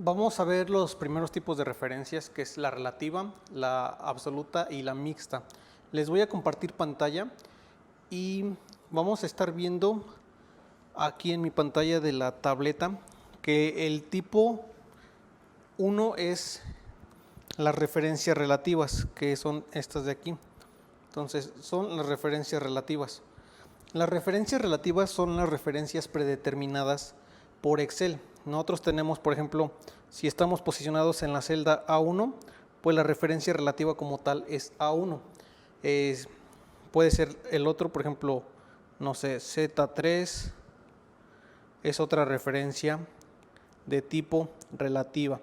Vamos a ver los primeros tipos de referencias, que es la relativa, la absoluta y la mixta. Les voy a compartir pantalla y vamos a estar viendo aquí en mi pantalla de la tableta que el tipo 1 es las referencias relativas, que son estas de aquí. Entonces, son las referencias relativas. Las referencias relativas son las referencias predeterminadas por Excel. Nosotros tenemos, por ejemplo, si estamos posicionados en la celda A1, pues la referencia relativa como tal es A1. Puede ser el otro, por ejemplo, no sé, Z3 es otra referencia de tipo relativa.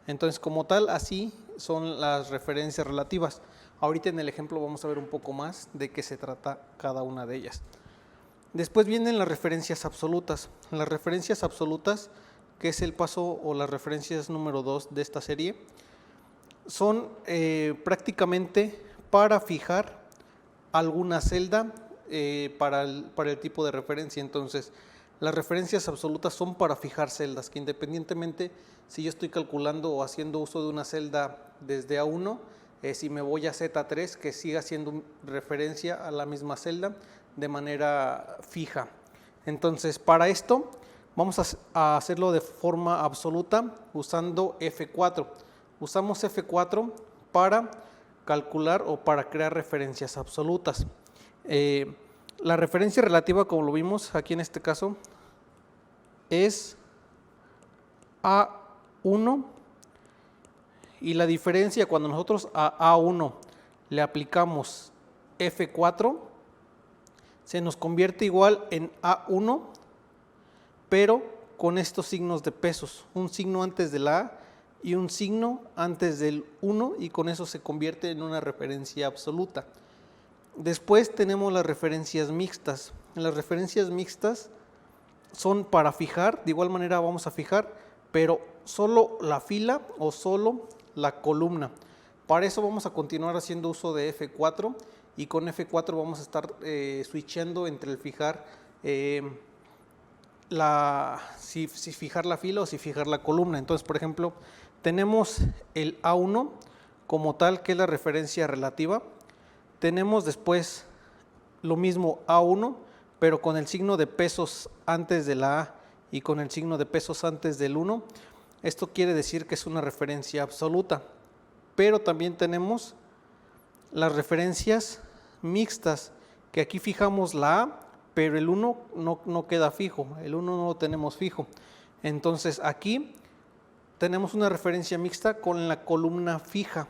Entonces, como tal, así son las referencias relativas. Ahorita en el ejemplo vamos a ver un poco más de qué se trata cada una de ellas. Después vienen las referencias absolutas. Las referencias absolutas, que es el paso o las referencias número 2 de esta serie, son prácticamente para fijar alguna celda para el tipo de referencia. Entonces, las referencias absolutas son para fijar celdas, que independientemente si yo estoy calculando o haciendo uso de una celda desde A1, si me voy a Z3, que siga siendo referencia a la misma celda de manera fija. Entonces, para esto vamos a hacerlo de forma absoluta usando F4. Usamos F4 para calcular o para crear referencias absolutas. La referencia relativa, como lo vimos aquí en este caso, es A1, y la diferencia cuando nosotros a A1 le aplicamos F4, se nos convierte igual en A1, pero con estos signos de pesos, un signo antes de la A y un signo antes del 1, y con eso se convierte en una referencia absoluta. Después tenemos las referencias mixtas. Las referencias mixtas son para fijar, de igual manera vamos a fijar, pero solo la fila o solo la columna. Para eso vamos a continuar haciendo uso de F4, y con F4 vamos a estar switchando entre el fijar si fijar la fila o si fijar la columna. Entonces, por ejemplo, tenemos el A1 como tal, que es la referencia relativa. Tenemos después lo mismo A1, pero con el signo de pesos antes de la A y con el signo de pesos antes del 1. Esto quiere decir que es una referencia absoluta. Pero también tenemos las referencias mixtas, que aquí fijamos la A, pero el 1 no queda fijo, el 1 no lo tenemos fijo. Entonces aquí tenemos una referencia mixta con la columna fija.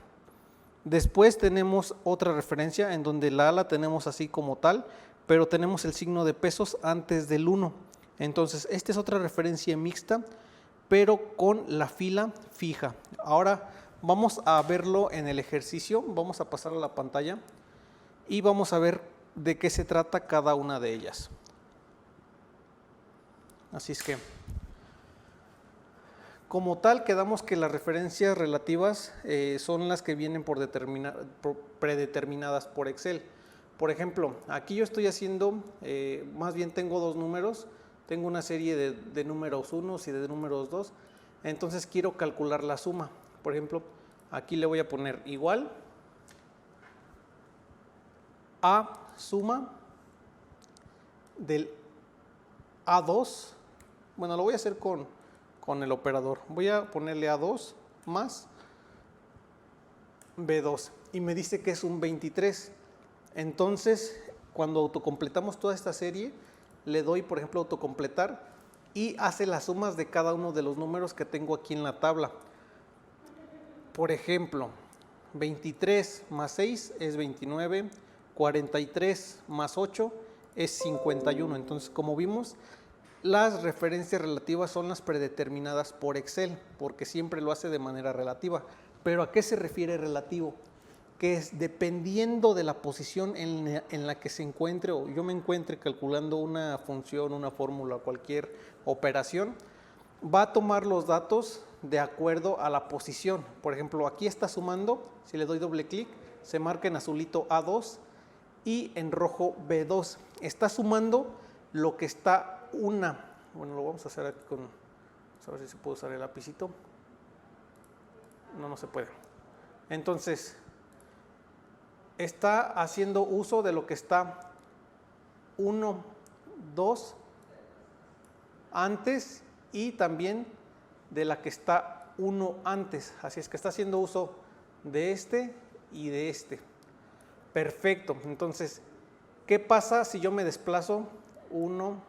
Después tenemos otra referencia en donde la A la tenemos así como tal, pero tenemos el signo de pesos antes del 1. Entonces esta es otra referencia mixta, pero con la fila fija. Ahora vamos a verlo en el ejercicio, vamos a pasar a la pantalla y vamos a ver de qué se trata cada una de ellas. Así es que, como tal, quedamos que las referencias relativas son las que vienen predeterminadas por Excel. Por ejemplo, aquí yo estoy haciendo, más bien tengo dos números, tengo una serie de números 1 y de números 2, entonces quiero calcular la suma. Por ejemplo, aquí le voy a poner igual a suma del A2, bueno, lo voy a hacer con el operador, voy a ponerle A2 más B2 y me dice que es un 23. Entonces, cuando autocompletamos toda esta serie, le doy, por ejemplo, autocompletar y hace las sumas de cada uno de los números que tengo aquí en la tabla. Por ejemplo, 23 más 6 es 29, 43 más 8 es 51. Entonces, como vimos, las referencias relativas son las predeterminadas por Excel, porque siempre lo hace de manera relativa. ¿Pero a qué se refiere relativo? Que es dependiendo de la posición en la que se encuentre o yo me encuentre calculando una función, una fórmula, cualquier operación, va a tomar los datos de acuerdo a la posición. Por ejemplo, aquí está sumando, si le doy doble clic, se marca en azulito A2 y en rojo B2. Está sumando lo que está bueno, lo vamos a hacer aquí con, vamos a ver si se puede usar el lapicito. No se puede. Entonces, está haciendo uso de lo que está 1, 2 antes y también de la que está 1 antes. Así es que está haciendo uso de este y de este. Perfecto. Entonces, ¿qué pasa si yo me desplazo 1,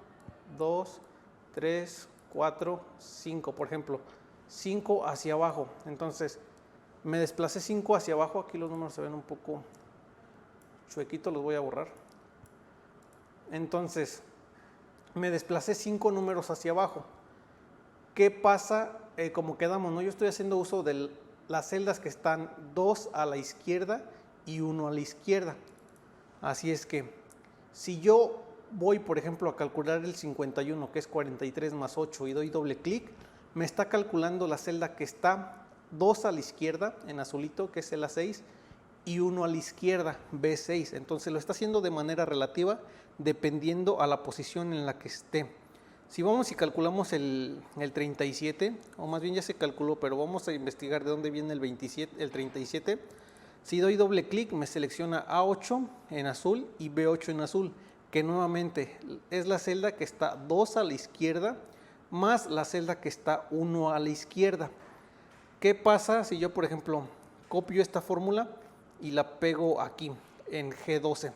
2, 3, 4, 5? Por ejemplo, 5 hacia abajo. Entonces, me desplacé 5 hacia abajo. Aquí los números se ven un poco chuequitos, los voy a borrar. Entonces, me desplacé 5 números hacia abajo. ¿Qué pasa? Como quedamos, ¿no? Yo estoy haciendo uso de las celdas que están 2 a la izquierda y 1 a la izquierda. Así es que, si yo voy, por ejemplo, a calcular el 51, que es 43 más 8, y doy doble clic, me está calculando la celda que está 2 a la izquierda, en azulito, que es el A6, y 1 a la izquierda, B6. Entonces lo está haciendo de manera relativa, dependiendo a la posición en la que esté. Si vamos y calculamos el 37, o más bien ya se calculó, pero vamos a investigar de dónde viene el 27, el 37. Si doy doble clic, me selecciona A8 en azul y B8 en azul, que nuevamente es la celda que está 2 a la izquierda, más la celda que está 1 a la izquierda. ¿Qué pasa si yo, por ejemplo, copio esta fórmula y la pego aquí en G12?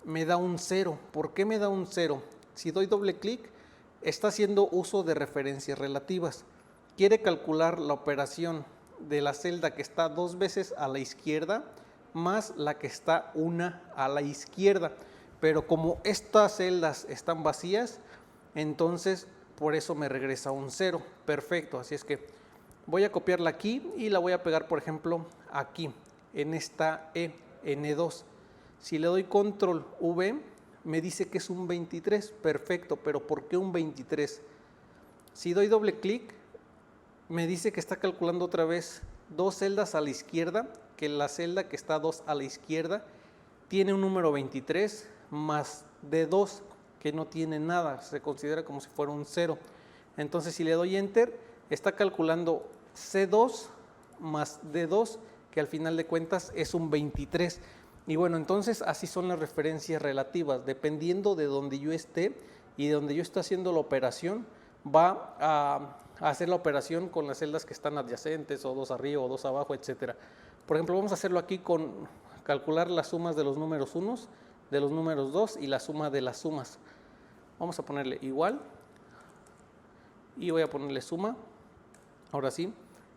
Me da un 0. ¿Por qué me da un 0? Si doy doble clic, está haciendo uso de referencias relativas. Quiere calcular la operación de la celda que está 2 veces a la izquierda más la que está 1 a la izquierda. Pero como estas celdas están vacías, entonces por eso me regresa un 0. Perfecto, así es que voy a copiarla aquí y la voy a pegar, por ejemplo, aquí, en esta E, en E2. Si le doy control V, me dice que es un 23, perfecto, pero ¿por qué un 23? Si doy doble clic, me dice que está calculando otra vez 2 celdas a la izquierda, que la celda que está 2 a la izquierda tiene un número 23 más D2, que no tiene nada, se considera como si fuera un 0. Entonces, si le doy Enter, está calculando C2 más D2, que al final de cuentas es un 23. Y bueno, entonces así son las referencias relativas. Dependiendo de donde yo esté y de donde yo esté haciendo la operación, va a hacer la operación con las celdas que están adyacentes, o 2 arriba o 2 abajo, etcétera. Por ejemplo, vamos a hacerlo aquí con calcular las sumas de los números 1, de los números 2 y la suma de las sumas. Vamos a ponerle igual y voy a ponerle suma. Ahora sí,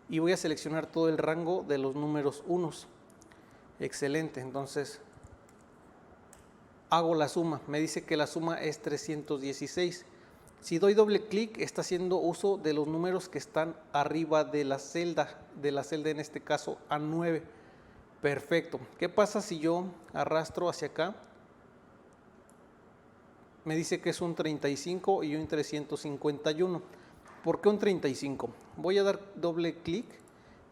y voy a seleccionar todo el rango de los números 1. Excelente, entonces hago la suma. Me dice que la suma es 316. Si doy doble clic, está haciendo uso de los números que están arriba de la celda en este caso A9. Perfecto. ¿Qué pasa si yo arrastro hacia acá? Me dice que es un 35 y un 351. ¿Por qué un 35? Voy a dar doble clic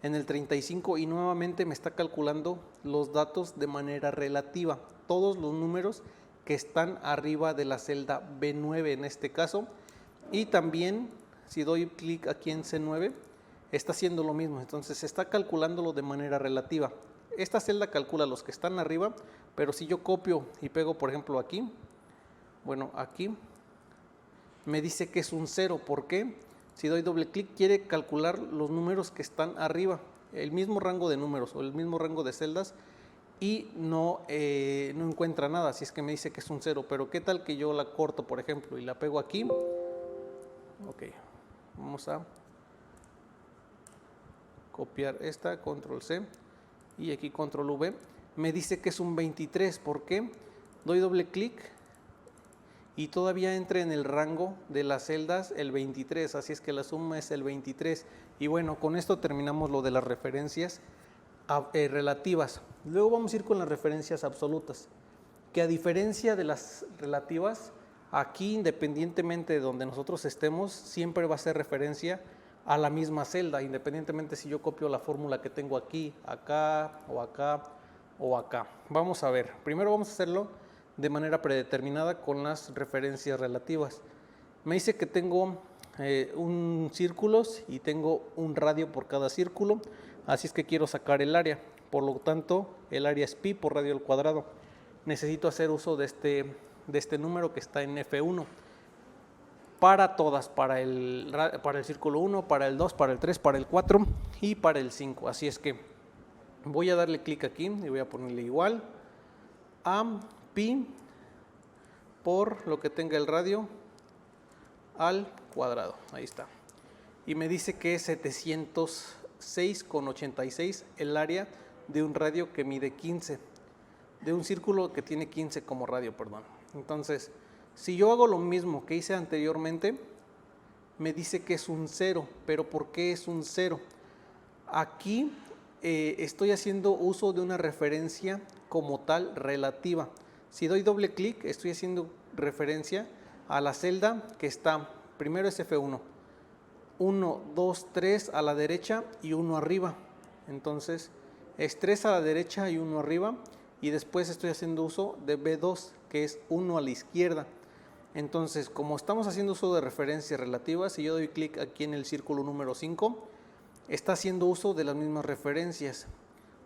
en el 35 y nuevamente me está calculando los datos de manera relativa. Todos los números que están arriba de la celda B9 en este caso. Y también, si doy clic aquí en C9, está haciendo lo mismo. Entonces está calculándolo de manera relativa. Esta celda calcula los que están arriba, pero si yo copio y pego, por ejemplo, aquí, bueno, aquí, me dice que es un 0. ¿Por qué? Si doy doble clic, quiere calcular los números que están arriba, el mismo rango de números o el mismo rango de celdas, y no encuentra nada, así es que me dice que es un 0. Pero ¿qué tal que yo la corto, por ejemplo, y la pego aquí? Ok, vamos a copiar esta, control C, y aquí control V. Me dice que es un 23, ¿por qué? Doy doble clic y todavía entra en el rango de las celdas el 23, así es que la suma es el 23. Y bueno, con esto terminamos lo de las referencias relativas. Luego vamos a ir con las referencias absolutas, que a diferencia de las relativas, aquí independientemente de donde nosotros estemos, siempre va a ser referencia a la misma celda, independientemente si yo copio la fórmula que tengo aquí, acá o acá o acá. Vamos a ver, primero vamos a hacerlo de manera predeterminada con las referencias relativas. Me dice que tengo un círculos y tengo un radio por cada círculo, así es que quiero sacar el área, por lo tanto el área es pi por radio al cuadrado. Necesito hacer uso de este número que está en F1 para todas, para el círculo 1, para el 2, para el 3, para el 4 y para el 5. Así es que voy a darle clic aquí y voy a ponerle igual a pi por lo que tenga el radio al cuadrado. Ahí está. Y me dice que es 706,86 el área de un radio que mide 15, de un círculo que tiene 15 como radio, perdón. Entonces, si yo hago lo mismo que hice anteriormente, me dice que es un 0, pero ¿por qué es un 0? Aquí estoy haciendo uso de una referencia como tal relativa. Si doy doble clic, estoy haciendo referencia a la celda que está, primero es F1, 1, 2, 3 a la derecha y 1 arriba. Entonces es 3 a la derecha y 1 arriba, y después estoy haciendo uso de B2, que es 1 a la izquierda. Entonces, como estamos haciendo uso de referencias relativas, si yo doy clic aquí en el círculo número 5, está haciendo uso de las mismas referencias.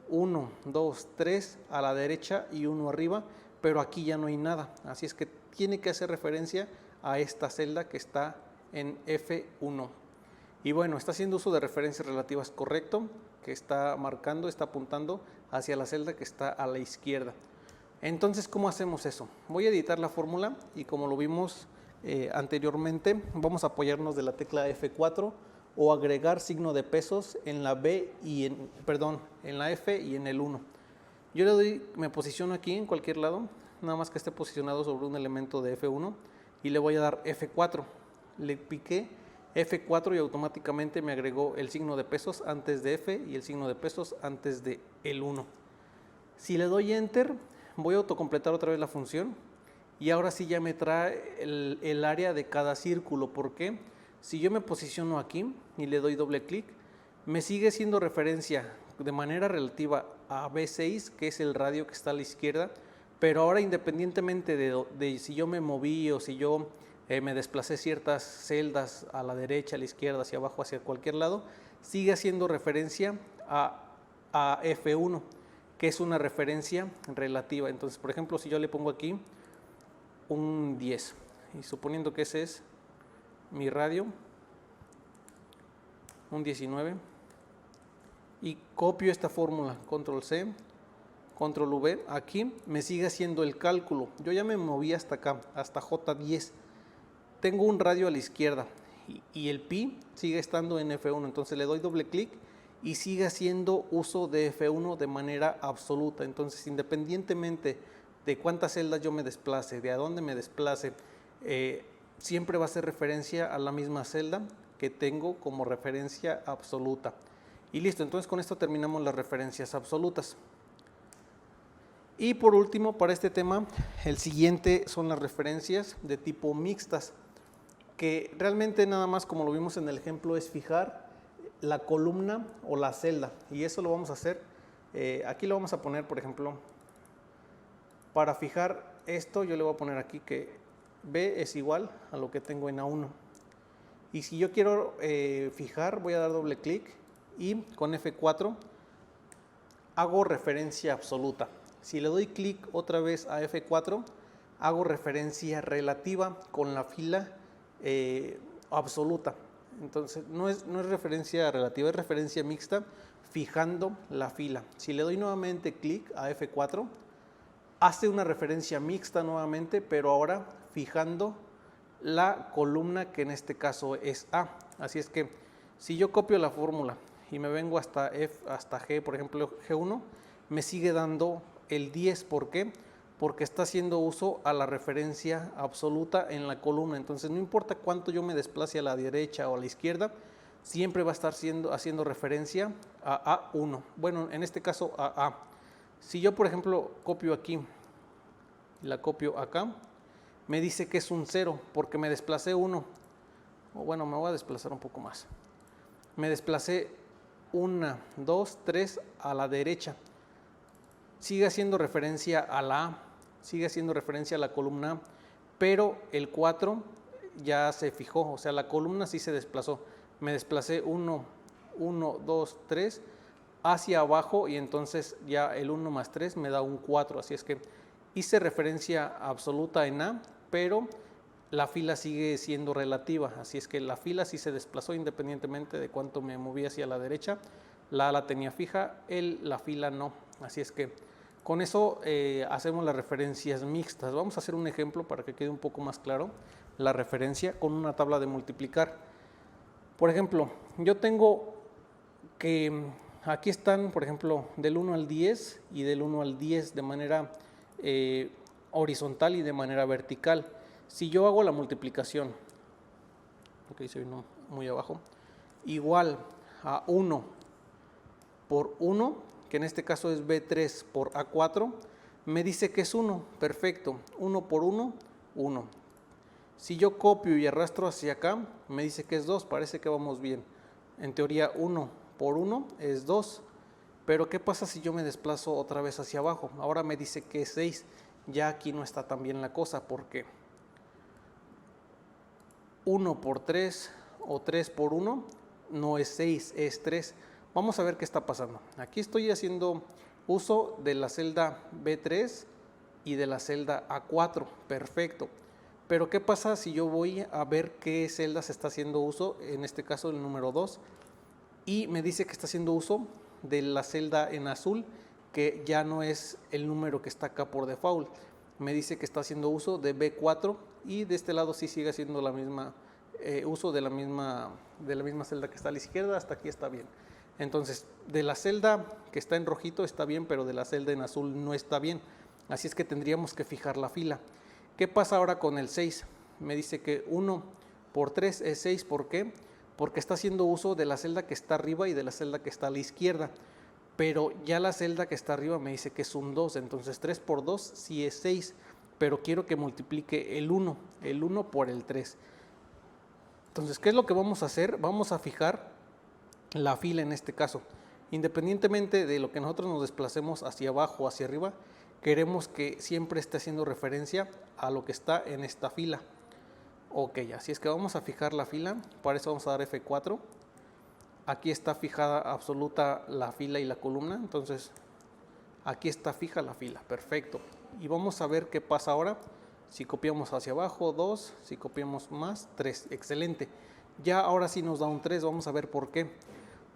1, 2, 3 a la derecha y 1 arriba, pero aquí ya no hay nada. Así es que tiene que hacer referencia a esta celda que está en F1. Y bueno, está haciendo uso de referencias relativas correcto, que está marcando, está apuntando hacia la celda que está a la izquierda. Entonces, ¿cómo hacemos eso? Voy a editar la fórmula y como lo vimos anteriormente, vamos a apoyarnos de la tecla F4 o agregar signo de pesos en la B y en la F y en el 1. Yo le doy, me posiciono aquí en cualquier lado, nada más que esté posicionado sobre un elemento de F1 y le voy a dar F4. Le piqué F4 y automáticamente me agregó el signo de pesos antes de F y el signo de pesos antes de el 1. Si le doy Enter, voy a autocompletar otra vez la función y ahora sí ya me trae el área de cada círculo. ¿Por qué? Si yo me posiciono aquí y le doy doble clic, me sigue siendo referencia de manera relativa a B6, que es el radio que está a la izquierda, pero ahora independientemente de si yo me moví o si yo me desplacé ciertas celdas a la derecha, a la izquierda, hacia abajo, hacia cualquier lado, sigue haciendo referencia a F1, que es una referencia relativa. Entonces, por ejemplo, si yo le pongo aquí un 10, y suponiendo que ese es mi radio, un 19, y copio esta fórmula, control C, control V, aquí me sigue haciendo el cálculo. Yo ya me moví hasta acá, hasta J10, tengo un radio a la izquierda y el pi sigue estando en F1, entonces le doy doble clic y sigue haciendo uso de F1 de manera absoluta. Entonces, independientemente de cuántas celdas yo me desplace, de a dónde me desplace, siempre va a hacer referencia a la misma celda que tengo como referencia absoluta. Y listo, entonces con esto terminamos las referencias absolutas. Y por último, para este tema, el siguiente son las referencias de tipo mixtas, que realmente nada más, como lo vimos en el ejemplo, es fijar la columna o la celda, y eso lo vamos a hacer, aquí lo vamos a poner, por ejemplo, para fijar esto, yo le voy a poner aquí que B es igual a lo que tengo en A1, y si yo quiero fijar, voy a dar doble clic y con F4 hago referencia absoluta. Si le doy clic otra vez a F4, hago referencia relativa con la fila absoluta. Entonces no es referencia relativa, es referencia mixta fijando la fila. Si le doy nuevamente clic a F4, hace una referencia mixta nuevamente, pero ahora fijando la columna que en este caso es A. Así es que si yo copio la fórmula y me vengo hasta G, por ejemplo G1, me sigue dando el 10. ¿Por qué? Porque está haciendo uso a la referencia absoluta en la columna. Entonces no importa cuánto yo me desplace a la derecha o a la izquierda, siempre va a estar haciendo referencia a A1. Bueno, en este caso a A. Si yo, por ejemplo, copio aquí y la copio acá, me dice que es un 0 porque me desplacé 1. O bueno, me voy a desplazar un poco más. Me desplacé 1, 2, 3 a la derecha. Sigue haciendo referencia a la A, sigue haciendo referencia a la columna A, pero el 4 ya se fijó, o sea, la columna sí se desplazó. Me desplacé 1, 1, 2, 3 hacia abajo y entonces ya el 1 más 3 me da un 4. Así es que hice referencia absoluta en A, pero la fila sigue siendo relativa. Así es que la fila sí se desplazó independientemente de cuánto me moví hacia la derecha. La A la tenía fija, la fila no. Así es que con eso hacemos las referencias mixtas. Vamos a hacer un ejemplo para que quede un poco más claro la referencia con una tabla de multiplicar. Por ejemplo, yo tengo que aquí están, por ejemplo, del 1 al 10 y del 1 al 10 de manera horizontal y de manera vertical. Si yo hago la multiplicación, ok, se vino muy abajo, igual a 1 por 1, que en este caso es B3 por A4, me dice que es 1, perfecto, 1 por 1, 1. Si yo copio y arrastro hacia acá, me dice que es 2, parece que vamos bien. En teoría 1 por 1 es 2, pero ¿qué pasa si yo me desplazo otra vez hacia abajo? Ahora me dice que es 6, ya aquí no está tan bien la cosa, porque 1 por 3 o 3 por 1 no es 6, es 3. Vamos a ver qué está pasando. Aquí estoy haciendo uso de la celda B3 y de la celda A4, perfecto. Pero ¿qué pasa si yo voy a ver qué celda se está haciendo uso? En este caso el número 2, y me dice que está haciendo uso de la celda en azul, que ya no es el número que está acá por default. Me dice que está haciendo uso de B4 y de este lado sí sigue haciendo la misma uso de la misma celda que está a la izquierda. Hasta aquí está bien. Entonces, de la celda que está en rojito está bien, pero de la celda en azul no está bien. Así es que tendríamos que fijar la fila. ¿Qué pasa ahora con el 6? Me dice que 1 por 3 es 6. ¿Por qué? Porque está haciendo uso de la celda que está arriba y de la celda que está a la izquierda. Pero ya la celda que está arriba me dice que es un 2. Entonces 3 por 2 sí es 6. Pero quiero que multiplique el 1 por el 3. Entonces, ¿qué es lo que vamos a hacer? Vamos a fijar la fila en este caso. Independientemente de lo que nosotros nos desplacemos hacia abajo o hacia arriba, queremos que siempre esté haciendo referencia a lo que está en esta fila. Ok, así es que vamos a fijar la fila. Para eso vamos a dar F4. Aquí está fijada absoluta la fila y la columna. Entonces, aquí está fija la fila. Perfecto. Y vamos a ver qué pasa ahora. Si copiamos hacia abajo, 2. Si copiamos más, 3. Excelente. Ya ahora sí nos da un 3. Vamos a ver por qué.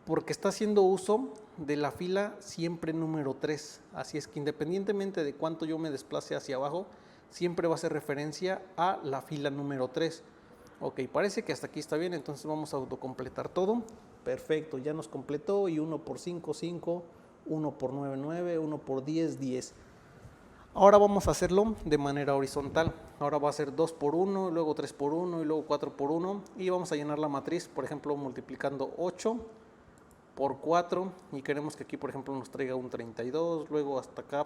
Porque está haciendo uso de la fila siempre número 3. Así es que independientemente de cuánto yo me desplace hacia abajo, siempre va a hacer referencia a la fila número 3. Ok, parece que hasta aquí está bien, entonces vamos a autocompletar todo. Perfecto, ya nos completó. Y 1 por 5, 5, 1 por 9, 9, 1 por 10, 10. Ahora vamos a hacerlo de manera horizontal. Ahora va a ser 2 por 1, luego 3 por 1 y luego 4 por 1. Y vamos a llenar la matriz, por ejemplo, multiplicando 8 por 4. Y queremos que aquí, por ejemplo, nos traiga un 32. Luego hasta acá,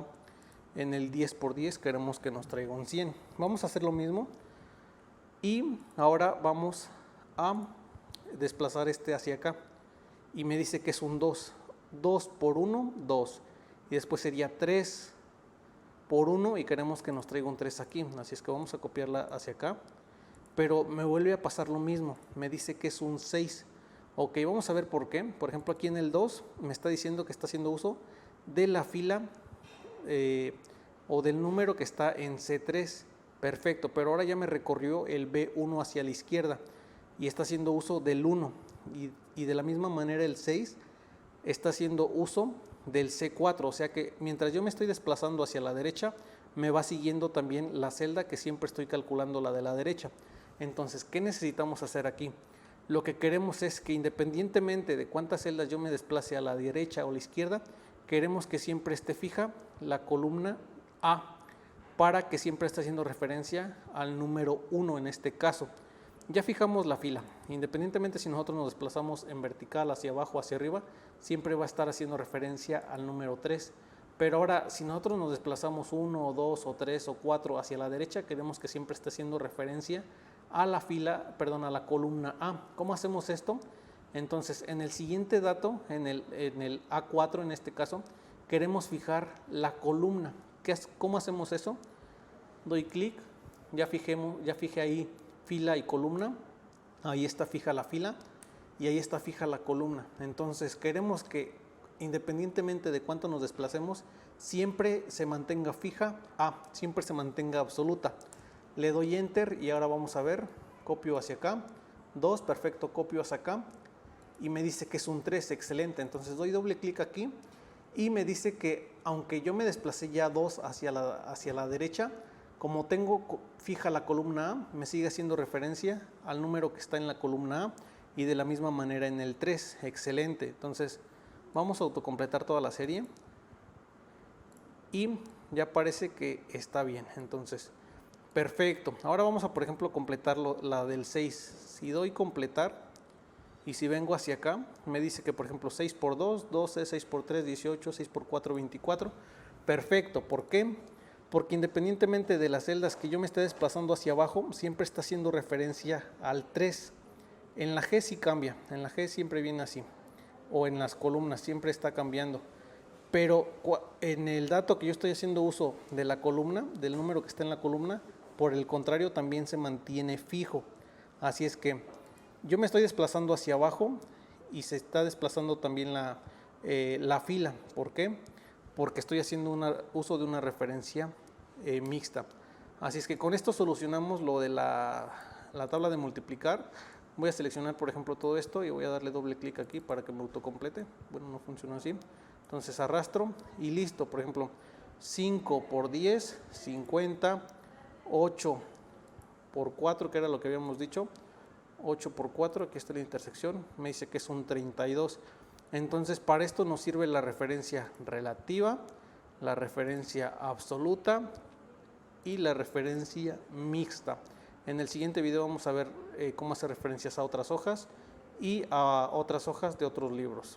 en el 10 por 10, queremos que nos traiga un 100. Vamos a hacer lo mismo. Y ahora vamos a desplazar este hacia acá. Y me dice que es un 2. 2 por 1, 2. Y después sería 3 por 1 y queremos que nos traiga un 3 aquí. Así es que vamos a copiarla hacia acá. Pero me vuelve a pasar lo mismo. Me dice que es un 6. Ok, vamos a ver por qué. Por ejemplo, aquí en el 2 me está diciendo que está haciendo uso de la fila o del número que está en C3. Perfecto, pero ahora ya me recorrió el B1 hacia la izquierda y está haciendo uso del 1. Y de la misma manera el 6 está haciendo uso del C4. O sea que mientras yo me estoy desplazando hacia la derecha, me va siguiendo también la celda que siempre estoy calculando, la de la derecha. Entonces, ¿qué necesitamos hacer aquí? Lo que queremos es que independientemente de cuántas celdas yo me desplace a la derecha o a la izquierda, queremos que siempre esté fija la columna A, para que siempre esté haciendo referencia al número 1 en este caso. Ya fijamos la fila. Independientemente si nosotros nos desplazamos en vertical, hacia abajo o hacia arriba, siempre va a estar haciendo referencia al número 3. Pero ahora, si nosotros nos desplazamos 1 o 2 o 3 o 4 hacia la derecha, queremos que siempre esté haciendo referencia a la fila, perdón, a la columna A. ¿Cómo hacemos esto? Entonces, en el siguiente dato, en el A4 en este caso, queremos fijar la columna. ¿Cómo hacemos eso? Doy clic, ya fijé ahí fila y columna, ahí está fija la fila y ahí está fija la columna. Entonces queremos que independientemente de cuánto nos desplacemos, siempre se mantenga fija, siempre se mantenga absoluta. Le doy Enter y ahora vamos a ver, copio hacia acá, 2, perfecto, copio hacia acá y me dice que es un 3, excelente. Entonces doy doble clic aquí y me dice que aunque yo me desplacé ya 2 hacia la derecha, como tengo fija la columna A, me sigue haciendo referencia al número que está en la columna A y de la misma manera en el 3, excelente. Entonces vamos a autocompletar toda la serie y ya parece que está bien. Entonces, perfecto. Ahora vamos a, por ejemplo, completar la del 6. Si doy completar y si vengo hacia acá, me dice que, por ejemplo, 6 por 2, 12, 6 por 3, 18, 6 por 4, 24. Perfecto. ¿Por qué? Porque independientemente de las celdas que yo me esté desplazando hacia abajo, siempre está haciendo referencia al 3. En la G sí cambia. En la G siempre viene así. O en las columnas siempre está cambiando, pero en el dato que yo estoy haciendo uso de la columna, del número que está en la columna, por el contrario también se mantiene fijo. Así es que yo me estoy desplazando hacia abajo y se está desplazando también la fila. ¿Por qué? Porque estoy haciendo uso de una referencia mixta. Así es que con esto solucionamos lo de la tabla de multiplicar. Voy a seleccionar, por ejemplo, todo esto y voy a darle doble clic aquí para que me autocomplete. Bueno, no funciona así. Entonces arrastro y listo. Por ejemplo, 5 por 10, 50. 8 por 4, que era lo que habíamos dicho. 8 por 4, aquí está la intersección. Me dice que es un 32. Entonces, para esto nos sirve la referencia relativa, la referencia absoluta y la referencia mixta. En el siguiente video vamos a ver cómo hacer referencias a otras hojas y a otras hojas de otros libros.